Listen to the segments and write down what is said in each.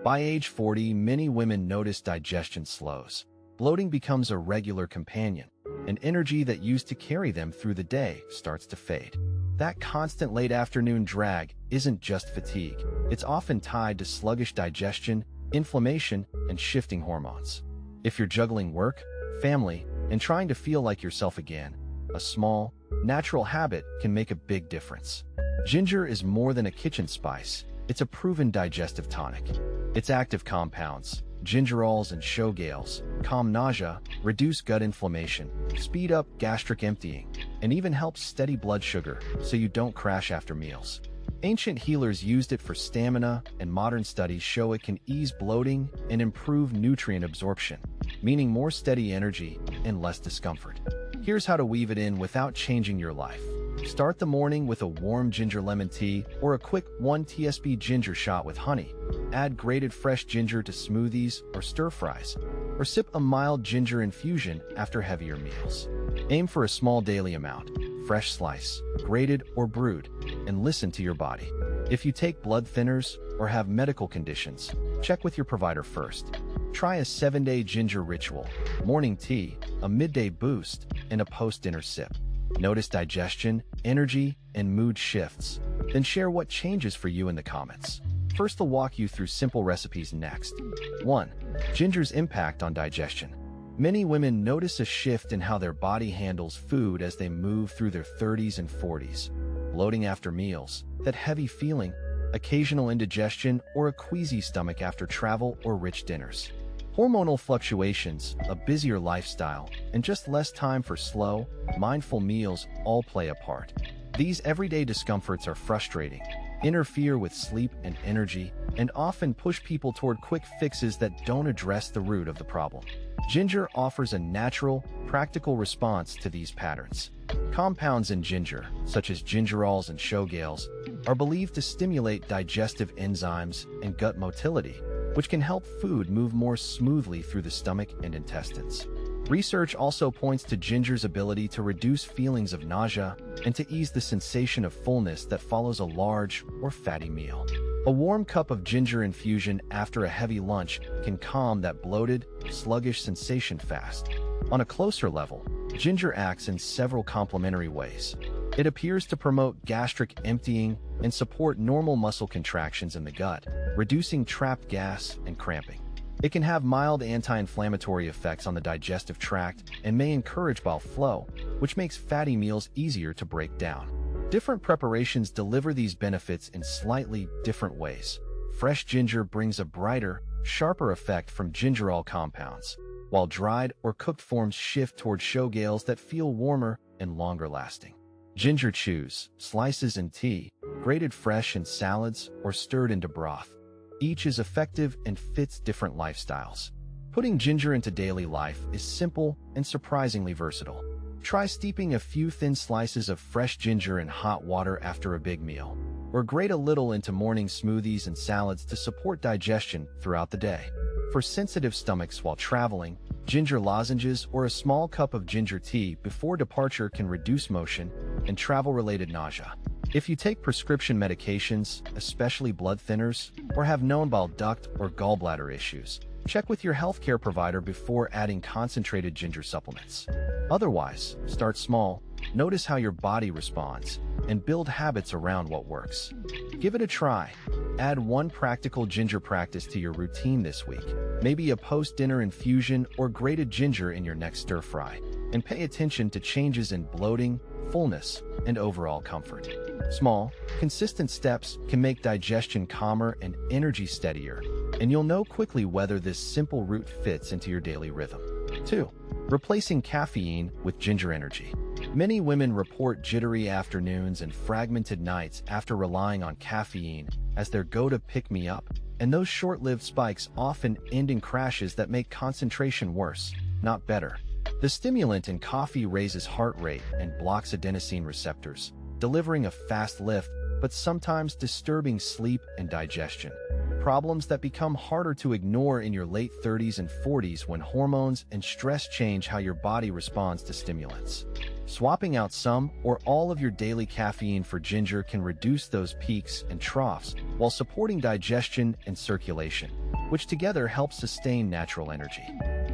By age 40, many women notice digestion slows. Bloating becomes a regular companion, and energy that used to carry them through the day starts to fade. That constant late afternoon drag isn't just fatigue. It's often tied to sluggish digestion, inflammation, and shifting hormones. If you're juggling work, family, and trying to feel like yourself again, a small, natural habit can make a big difference. Ginger is more than a kitchen spice. It's a proven digestive tonic. Its active compounds, Gingerols and shogaols, calm nausea, reduce gut inflammation, speed up gastric emptying, and even help steady blood sugar so you don't crash after meals. Ancient healers used it for stamina, and modern studies show it can ease bloating and improve nutrient absorption, meaning more steady energy and less discomfort. Here's how to weave it in without changing your life. Start the morning with a warm ginger lemon tea or a quick 1 tsp ginger shot with honey. Add grated fresh ginger to smoothies or stir-fries, or sip a mild ginger infusion after heavier meals. Aim for a small daily amount, fresh slice, grated or brewed, and listen to your body. If you take blood thinners or have medical conditions, check with your provider first. Try a 7-day ginger ritual, morning tea, a midday boost, and a post-dinner sip. Notice digestion, energy, and mood shifts. Then share what changes for you in the comments. First, I'll walk you through simple recipes next. 1. Ginger's impact on digestion. Many women notice a shift in how their body handles food as they move through their 30s and 40s. Bloating after meals, that heavy feeling, occasional indigestion, or a queasy stomach after travel or rich dinners. Hormonal fluctuations, a busier lifestyle, and just less time for slow, mindful meals all play a part. These everyday discomforts are frustrating, interfere with sleep and energy, and often push people toward quick fixes that don't address the root of the problem. Ginger offers a natural, practical response to these patterns. Compounds in ginger, such as gingerols and shogaols, are believed to stimulate digestive enzymes and gut motility, which can help food move more smoothly through the stomach and intestines. Research also points to ginger's ability to reduce feelings of nausea and to ease the sensation of fullness that follows a large or fatty meal. A warm cup of ginger infusion after a heavy lunch can calm that bloated, sluggish sensation fast. On a closer level, ginger acts in several complementary ways. It appears to promote gastric emptying and support normal muscle contractions in the gut, reducing trapped gas and cramping. It can have mild anti-inflammatory effects on the digestive tract and may encourage bile flow, which makes fatty meals easier to break down. Different preparations deliver these benefits in slightly different ways. Fresh ginger brings a brighter, sharper effect from gingerol compounds, while dried or cooked forms shift toward shogaols that feel warmer and longer lasting. Ginger chews, slices in tea, grated fresh in salads, or stirred into broth. Each is effective and fits different lifestyles. Putting ginger into daily life is simple and surprisingly versatile. Try steeping a few thin slices of fresh ginger in hot water after a big meal, or grate a little into morning smoothies and salads to support digestion throughout the day. For sensitive stomachs while traveling, ginger lozenges or a small cup of ginger tea before departure can reduce motion and travel-related nausea. If you take prescription medications, especially blood thinners, or have known bile duct or gallbladder issues, check with your healthcare provider before adding concentrated ginger supplements. Otherwise, start small, notice how your body responds, and build habits around what works. Give it a try. Add one practical ginger practice to your routine this week, maybe a post-dinner infusion or grated ginger in your next stir-fry, and pay attention to changes in bloating, fullness, and overall comfort. Small, consistent steps can make digestion calmer and energy steadier, and you'll know quickly whether this simple route fits into your daily rhythm. 2. Replacing caffeine with ginger energy. Many women report jittery afternoons and fragmented nights after relying on caffeine as their go-to pick-me-up, and those short-lived spikes often end in crashes that make concentration worse, not better. The stimulant in coffee raises heart rate and blocks adenosine receptors, delivering a fast lift, but sometimes disturbing sleep and digestion. problems that become harder to ignore in your late 30s and 40s when hormones and stress change how your body responds to stimulants. Swapping out some or all of your daily caffeine for ginger can reduce those peaks and troughs while supporting digestion and circulation, which together help sustain natural energy.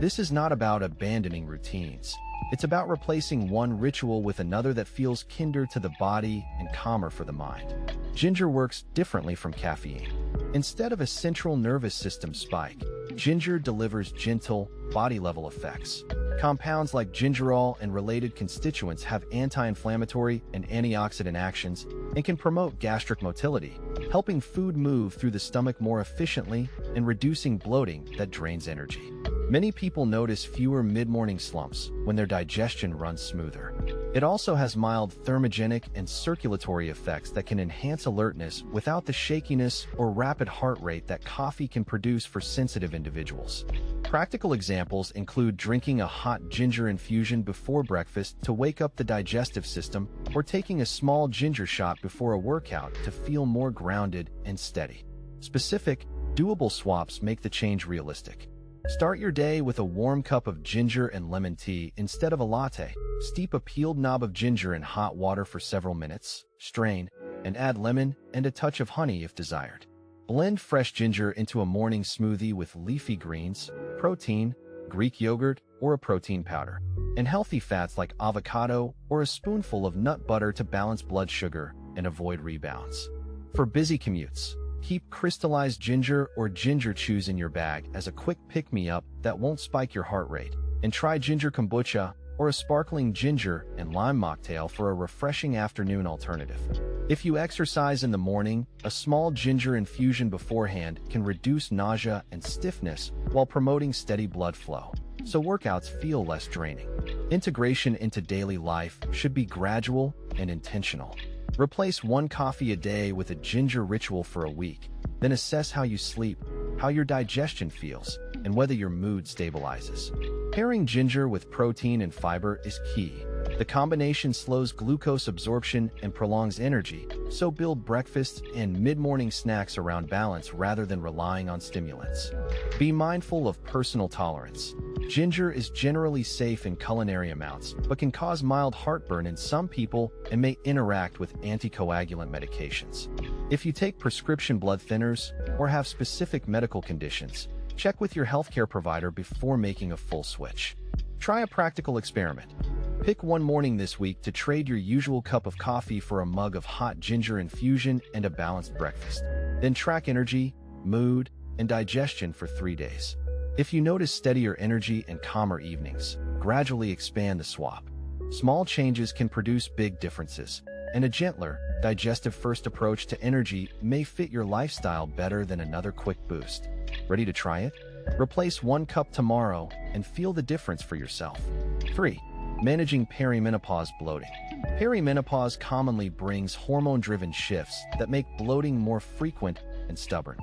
This is not about abandoning routines. It's about replacing one ritual with another that feels kinder to the body and calmer for the mind. Ginger works differently from caffeine. Instead of a central nervous system spike, ginger delivers gentle, body-level effects. Compounds like gingerol and related constituents have anti-inflammatory and antioxidant actions and can promote gastric motility, helping food move through the stomach more efficiently and reducing bloating that drains energy. Many people notice fewer mid-morning slumps when their digestion runs smoother. It also has mild thermogenic and circulatory effects that can enhance alertness without the shakiness or rapid heart rate that coffee can produce for sensitive individuals. Practical examples include drinking a hot ginger infusion before breakfast to wake up the digestive system, or taking a small ginger shot before a workout to feel more grounded and steady. Specific, doable swaps make the change realistic. Start your day with a warm cup of ginger and lemon tea instead of a latte. Steep a peeled knob of ginger in hot water for several minutes, strain, and add lemon and a touch of honey if desired. Blend fresh ginger into a morning smoothie with leafy greens, protein, Greek yogurt, or a protein powder, and healthy fats like avocado or a spoonful of nut butter to balance blood sugar and avoid rebounds. For busy commutes, keep crystallized ginger or ginger chews in your bag as a quick pick-me-up that won't spike your heart rate, and try ginger kombucha or a sparkling ginger and lime mocktail for a refreshing afternoon alternative. If you exercise in the morning, a small ginger infusion beforehand can reduce nausea and stiffness while promoting steady blood flow, so workouts feel less draining. Integration into daily life should be gradual and intentional. Replace one coffee a day with a ginger ritual for a week, then assess how you sleep, how your digestion feels, and whether your mood stabilizes. Pairing ginger with protein and fiber is key. The combination slows glucose absorption and prolongs energy, so build breakfast and mid-morning snacks around balance rather than relying on stimulants. Be mindful of personal tolerance. Ginger is generally safe in culinary amounts, but can cause mild heartburn in some people and may interact with anticoagulant medications. If you take prescription blood thinners or have specific medical conditions, check with your healthcare provider before making a full switch. Try a practical experiment. Pick one morning this week to trade your usual cup of coffee for a mug of hot ginger infusion and a balanced breakfast. Then track energy, mood, and digestion for 3 days. If you notice steadier energy and calmer evenings, gradually expand the swap. Small changes can produce big differences, and a gentler, digestive-first approach to energy may fit your lifestyle better than another quick boost. Ready to try it? Replace one cup tomorrow and feel the difference for yourself. 3. Managing perimenopause bloating. Perimenopause commonly brings hormone-driven shifts that make bloating more frequent and stubborn.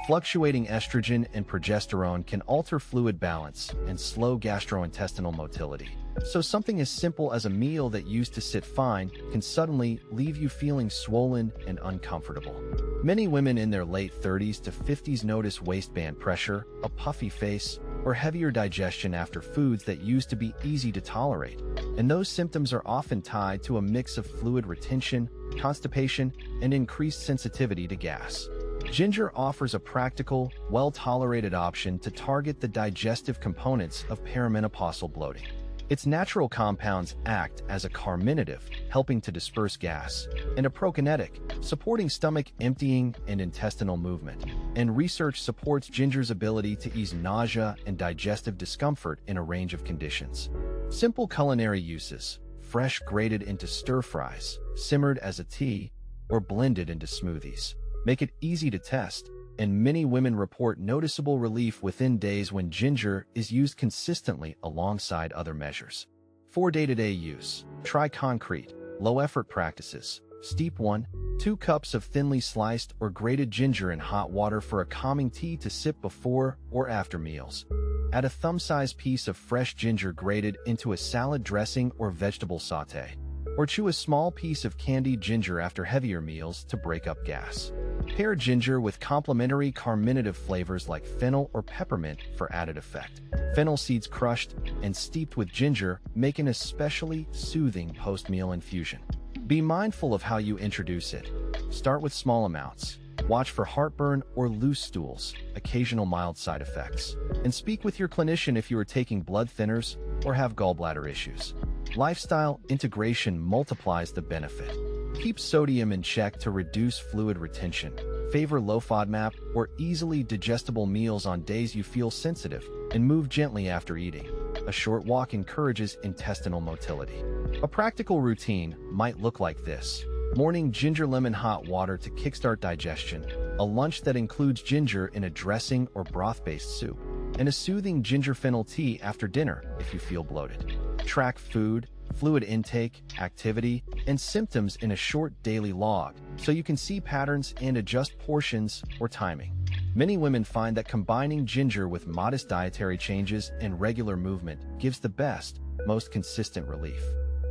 Fluctuating estrogen and progesterone can alter fluid balance and slow gastrointestinal motility. So something as simple as a meal that used to sit fine can suddenly leave you feeling swollen and uncomfortable. Many women in their late 30s to 50s notice waistband pressure, a puffy face, or heavier digestion after foods that used to be easy to tolerate, and those symptoms are often tied to a mix of fluid retention, constipation, and increased sensitivity to gas. Ginger offers a practical, well-tolerated option to target the digestive components of perimenopausal bloating. Its natural compounds act as a carminative, helping to disperse gas, and a prokinetic, supporting stomach emptying and intestinal movement. And research supports ginger's ability to ease nausea and digestive discomfort in a range of conditions. Simple culinary uses: fresh grated into stir-fries, simmered as a tea, or blended into smoothies. Make it easy to test, and many women report noticeable relief within days when ginger is used consistently alongside other measures. For day-to-day use, try concrete, low-effort practices. Steep 1-2 cups of thinly sliced or grated ginger in hot water for a calming tea to sip before or after meals. Add a thumb-sized piece of fresh ginger grated into a salad dressing or vegetable sauté, or chew a small piece of candied ginger after heavier meals to break up gas. Pair ginger with complementary carminative flavors like fennel or peppermint for added effect. Fennel seeds crushed and steeped with ginger make an especially soothing post-meal infusion. Be mindful of how you introduce it. Start with small amounts. Watch for heartburn or loose stools, occasional mild side effects. And speak with your clinician if you are taking blood thinners or have gallbladder issues. Lifestyle integration multiplies the benefit. Keep sodium in check to reduce fluid retention. Favor low FODMAP or easily digestible meals on days you feel sensitive, and move gently after eating. A short walk encourages intestinal motility. A practical routine might look like this. Morning ginger lemon hot water to kickstart digestion, a lunch that includes ginger in a dressing or broth-based soup, and a soothing ginger fennel tea after dinner if you feel bloated. Track food, fluid intake, activity, and symptoms in a short daily log so you can see patterns and adjust portions or timing. Many women find that combining ginger with modest dietary changes and regular movement gives the best, most consistent relief.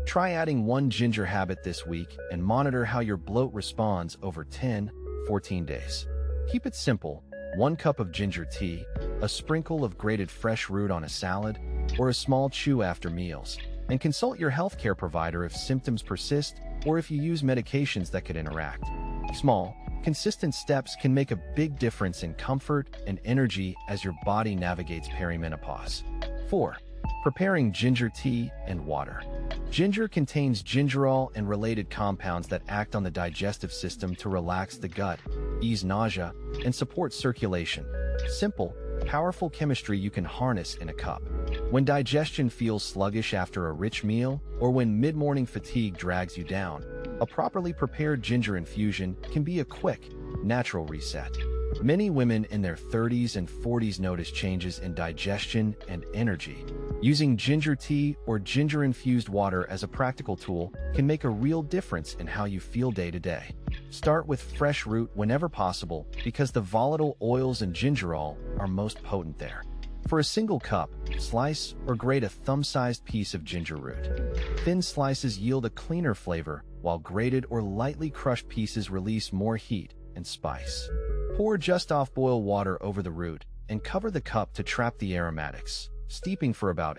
Try adding one ginger habit this week and monitor how your bloat responds over 10-14 days. Keep it simple: 1 cup of ginger tea, a sprinkle of grated fresh root on a salad, or a small chew after meals. And consult your healthcare provider if symptoms persist or if you use medications that could interact. Small, consistent steps can make a big difference in comfort and energy as your body navigates perimenopause. 4. Preparing ginger tea and water. Ginger contains gingerol and related compounds that act on the digestive system to relax the gut, ease nausea, and support circulation. Simple, powerful chemistry you can harness in a cup. When digestion feels sluggish after a rich meal, or when mid-morning fatigue drags you down, a properly prepared ginger infusion can be a quick, natural reset. Many women in their 30s and 40s notice changes in digestion and energy. Using ginger tea or ginger-infused water as a practical tool can make a real difference in how you feel day to day. Start with fresh root whenever possible because the volatile oils and gingerol are most potent there. For a single cup, slice or grate a thumb-sized piece of ginger root. Thin slices yield a cleaner flavor, while grated or lightly crushed pieces release more heat and spice. Pour just off-boil water over the root and cover the cup to trap the aromatics. Steeping for about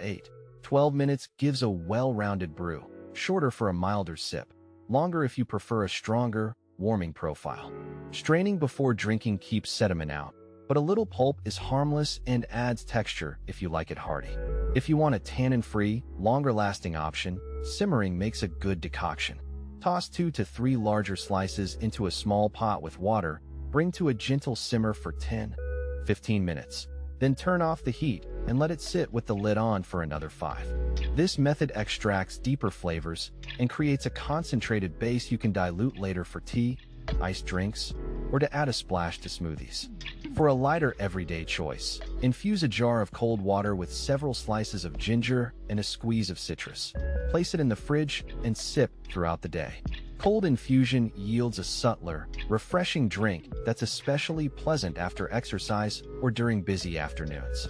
8-12 minutes gives a well-rounded brew, shorter for a milder sip, longer if you prefer a stronger, warming profile. Straining before drinking keeps sediment out, but a little pulp is harmless and adds texture if you like it hearty. If you want a tannin-free, longer-lasting option, simmering makes a good decoction. Toss 2 to 3 larger slices into a small pot with water, bring to a gentle simmer for 10-15 minutes. Then turn off the heat and let it sit with the lid on for another 5. This method extracts deeper flavors and creates a concentrated base you can dilute later for tea, iced drinks, or to add a splash to smoothies. For a lighter everyday choice, infuse a jar of cold water with several slices of ginger and a squeeze of citrus. Place it in the fridge and sip throughout the day. Cold infusion yields a subtler, refreshing drink that's especially pleasant after exercise or during busy afternoons.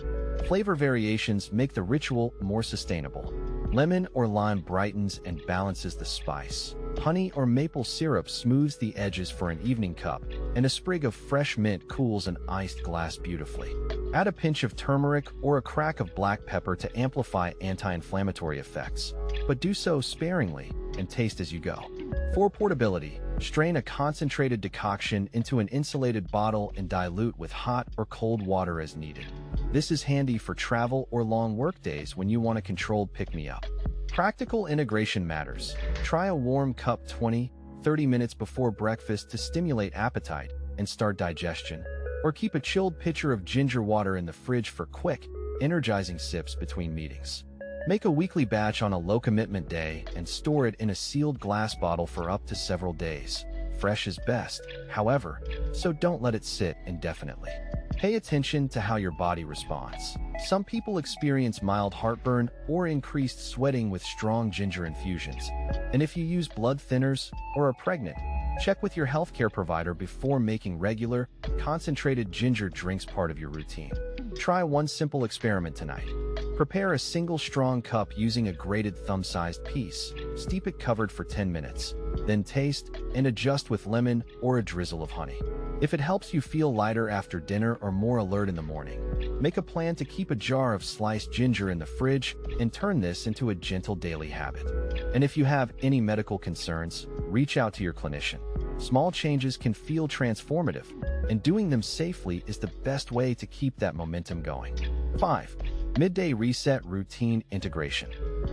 Flavor variations make the ritual more sustainable. Lemon or lime brightens and balances the spice. Honey or maple syrup smooths the edges for an evening cup, and a sprig of fresh mint cools an iced glass beautifully. Add a pinch of turmeric or a crack of black pepper to amplify anti-inflammatory effects, but do so sparingly and taste as you go. For portability, strain a concentrated decoction into an insulated bottle and dilute with hot or cold water as needed. This is handy for travel or long work days when you want a controlled pick-me-up. Practical integration matters. Try a warm cup 20-30 minutes before breakfast to stimulate appetite and start digestion, or keep a chilled pitcher of ginger water in the fridge for quick, energizing sips between meetings. Make a weekly batch on a low-commitment day and store it in a sealed glass bottle for up to several days. Fresh is best, however, so don't let it sit indefinitely. Pay attention to how your body responds. Some people experience mild heartburn or increased sweating with strong ginger infusions. And if you use blood thinners or are pregnant, check with your healthcare provider before making regular, concentrated ginger drinks part of your routine. Try one simple experiment tonight. Prepare a single strong cup using a grated thumb-sized piece. Steep it covered for 10 minutes. Then taste and adjust with lemon or a drizzle of honey. If it helps you feel lighter after dinner or more alert in the morning, make a plan to keep a jar of sliced ginger in the fridge and turn this into a gentle daily habit. And if you have any medical concerns, reach out to your clinician. Small changes can feel transformative, and doing them safely is the best way to keep that momentum going. 5. Midday Reset Routine Integration.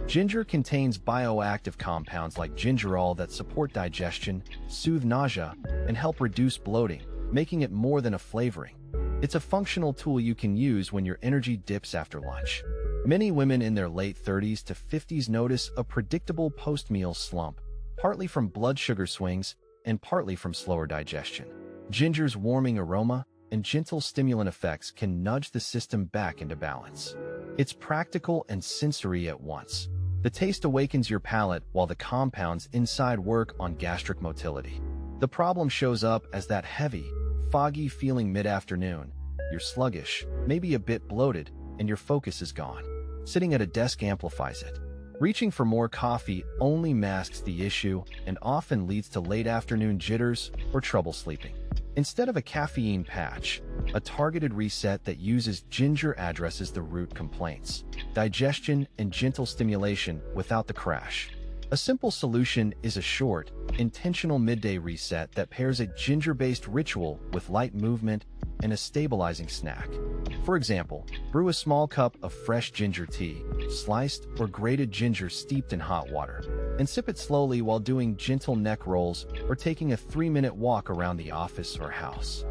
Ginger contains bioactive compounds like gingerol that support digestion, soothe nausea, and help reduce bloating, making it more than a flavoring. It's a functional tool you can use when your energy dips after lunch. Many women in their late 30s to 50s notice a predictable post-meal slump, partly from blood sugar swings and partly from slower digestion. Ginger's warming aroma and gentle stimulant effects can nudge the system back into balance. It's practical and sensory at once. The taste awakens your palate while the compounds inside work on gastric motility. The problem shows up as that heavy, foggy feeling mid-afternoon. You're sluggish, maybe a bit bloated, and your focus is gone. Sitting at a desk amplifies it. Reaching for more coffee only masks the issue and often leads to late afternoon jitters or trouble sleeping. Instead of a caffeine patch, a targeted reset that uses ginger addresses the root complaints, digestion and gentle stimulation without the crash. A simple solution is a short, intentional midday reset that pairs a ginger-based ritual with light movement and a stabilizing snack. For example, brew a small cup of fresh ginger tea, sliced or grated ginger steeped in hot water, and sip it slowly while doing gentle neck rolls or taking a 3-minute walk around the office or house.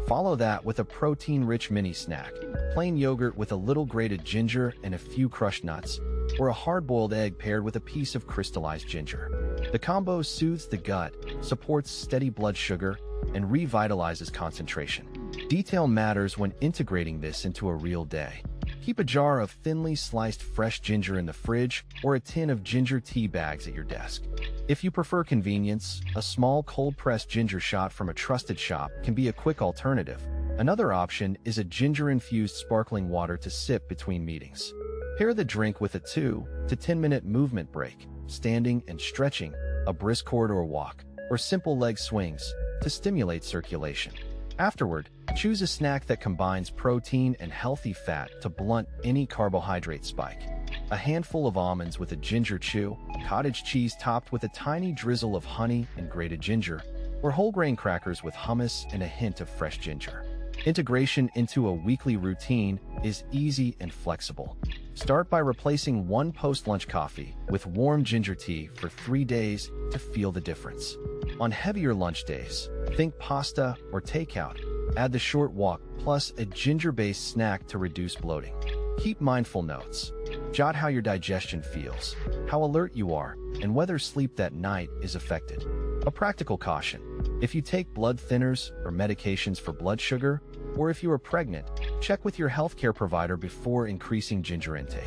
Follow that with a protein-rich mini snack, plain yogurt with a little grated ginger and a few crushed nuts, or a hard-boiled egg paired with a piece of crystallized ginger. The combo soothes the gut, supports steady blood sugar, and revitalizes concentration. Detail matters when integrating this into a real day. Keep a jar of thinly sliced fresh ginger in the fridge or a tin of ginger tea bags at your desk. If you prefer convenience, a small cold-pressed ginger shot from a trusted shop can be a quick alternative. Another option is a ginger-infused sparkling water to sip between meetings. Pair the drink with a 2 to 10-minute movement break, standing and stretching, a brisk corridor walk, or simple leg swings to stimulate circulation. Afterward, choose a snack that combines protein and healthy fat to blunt any carbohydrate spike. A handful of almonds with a ginger chew, cottage cheese topped with a tiny drizzle of honey and grated ginger, or whole grain crackers with hummus and a hint of fresh ginger. Integration into a weekly routine is easy and flexible. Start by replacing one post-lunch coffee with warm ginger tea for 3 days to feel the difference. On heavier lunch days, think pasta or takeout. Add the short walk plus a ginger-based snack to reduce bloating. Keep mindful notes. Jot how your digestion feels, how alert you are, and whether sleep that night is affected. A practical caution: if you take blood thinners or medications for blood sugar, or if you are pregnant, check with your healthcare provider before increasing ginger intake.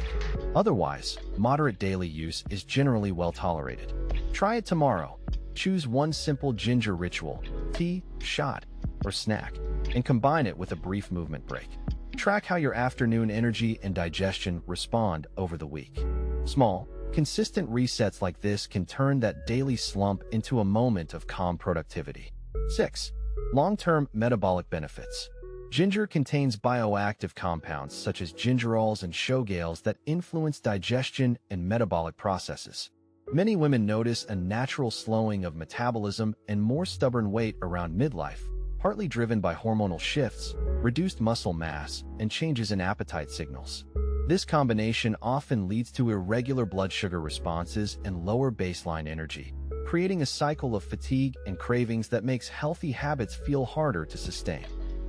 Otherwise, moderate daily use is generally well tolerated. Try it tomorrow. Choose one simple ginger ritual, tea, shot, or snack, and combine it with a brief movement break. Track how your afternoon energy and digestion respond over the week. Small, consistent resets like this can turn that daily slump into a moment of calm productivity. 6. Long-term metabolic benefits. Ginger contains bioactive compounds such as gingerols and shogaols that influence digestion and metabolic processes. Many women notice a natural slowing of metabolism and more stubborn weight around midlife, partly driven by hormonal shifts, reduced muscle mass, and changes in appetite signals. This combination often leads to irregular blood sugar responses and lower baseline energy, creating a cycle of fatigue and cravings that makes healthy habits feel harder to sustain.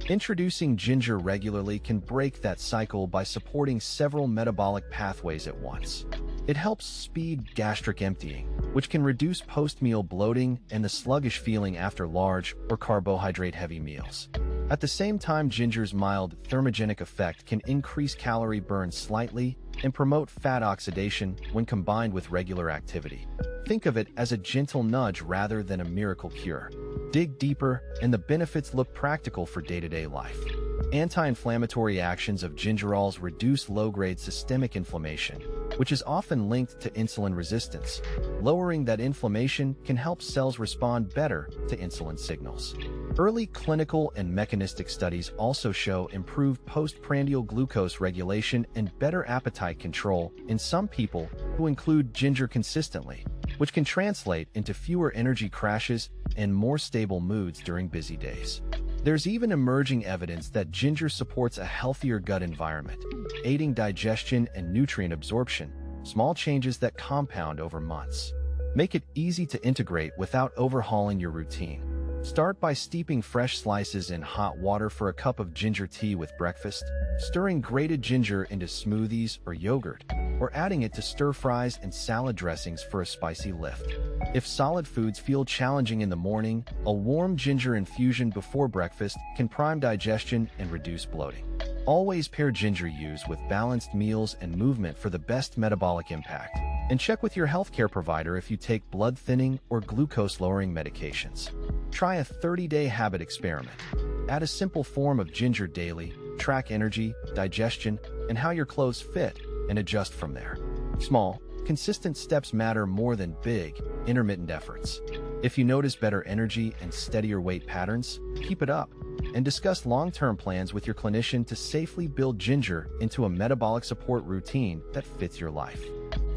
Introducing ginger regularly can break that cycle by supporting several metabolic pathways at once. It helps speed gastric emptying, which can reduce post-meal bloating and the sluggish feeling after large or carbohydrate-heavy meals. At the same time, ginger's mild thermogenic effect can increase calorie burn slightly and promote fat oxidation when combined with regular activity. Think of it as a gentle nudge rather than a miracle cure. Dig deeper, and the benefits look practical for day-to-day life. Anti-inflammatory actions of gingerols reduce low-grade systemic inflammation, which is often linked to insulin resistance. Lowering that inflammation can help cells respond better to insulin signals. Early clinical and mechanistic studies also show improved postprandial glucose regulation and better appetite control in some people who include ginger consistently, which can translate into fewer energy crashes and more stable moods during busy days. There's even emerging evidence that ginger supports a healthier gut environment, aiding digestion and nutrient absorption, small changes that compound over months. Make it easy to integrate without overhauling your routine. Start by steeping fresh slices in hot water for a cup of ginger tea with breakfast, stirring grated ginger into smoothies or yogurt, or adding it to stir-fries and salad dressings for a spicy lift. If solid foods feel challenging in the morning, a warm ginger infusion before breakfast can prime digestion and reduce bloating. Always pair ginger use with balanced meals and movement for the best metabolic impact. And check with your healthcare provider if you take blood-thinning or glucose-lowering medications. Try a 30-day habit experiment. Add a simple form of ginger daily, track energy, digestion, and how your clothes fit, and adjust from there. Small, consistent steps matter more than big, intermittent efforts. If you notice better energy and steadier weight patterns, keep it up, and discuss long-term plans with your clinician to safely build ginger into a metabolic support routine that fits your life.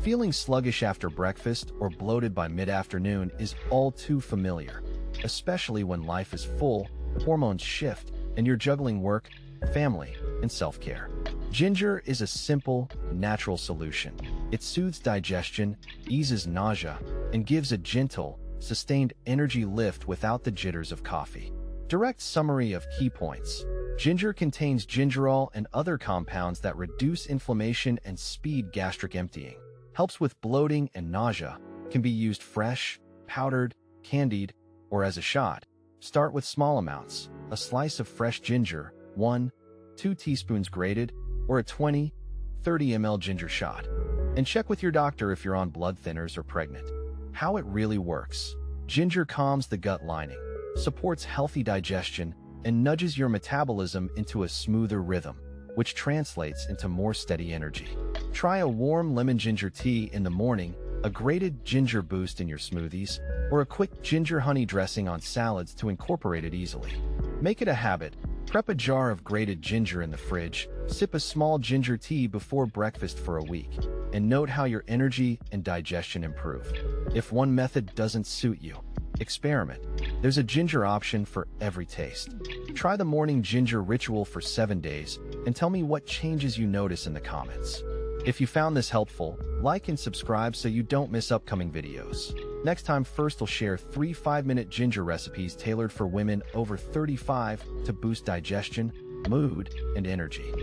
Feeling sluggish after breakfast or bloated by mid-afternoon is all too familiar, especially when life is full, hormones shift, and you're juggling work, family, and self-care. Ginger is a simple, natural solution. It soothes digestion, eases nausea, and gives a gentle, sustained energy lift without the jitters of coffee. Direct summary of key points. Ginger contains gingerol and other compounds that reduce inflammation and speed gastric emptying. Helps with bloating and nausea. Can be used fresh, powdered, candied, or as a shot. Start with small amounts. A slice of fresh ginger, 1-2 teaspoons grated, or a 20-30 ml ginger shot. And check with your doctor if you're on blood thinners or pregnant. How it really works. Ginger calms the gut lining, supports healthy digestion, and nudges your metabolism into a smoother rhythm, which translates into more steady energy. Try a warm lemon ginger tea in the morning, a grated ginger boost in your smoothies, or a quick ginger honey dressing on salads to incorporate it easily. Make it a habit. Prep a jar of grated ginger in the fridge, sip a small ginger tea before breakfast for a week, and note how your energy and digestion improve. If one method doesn't suit you, experiment. There's a ginger option for every taste. Try the morning ginger ritual for 7 days and tell me what changes you notice in the comments. If you found this helpful, like and subscribe so you don't miss upcoming videos. Next time, First will share 3 5-minute ginger recipes tailored for women over 35 to boost digestion, mood, and energy.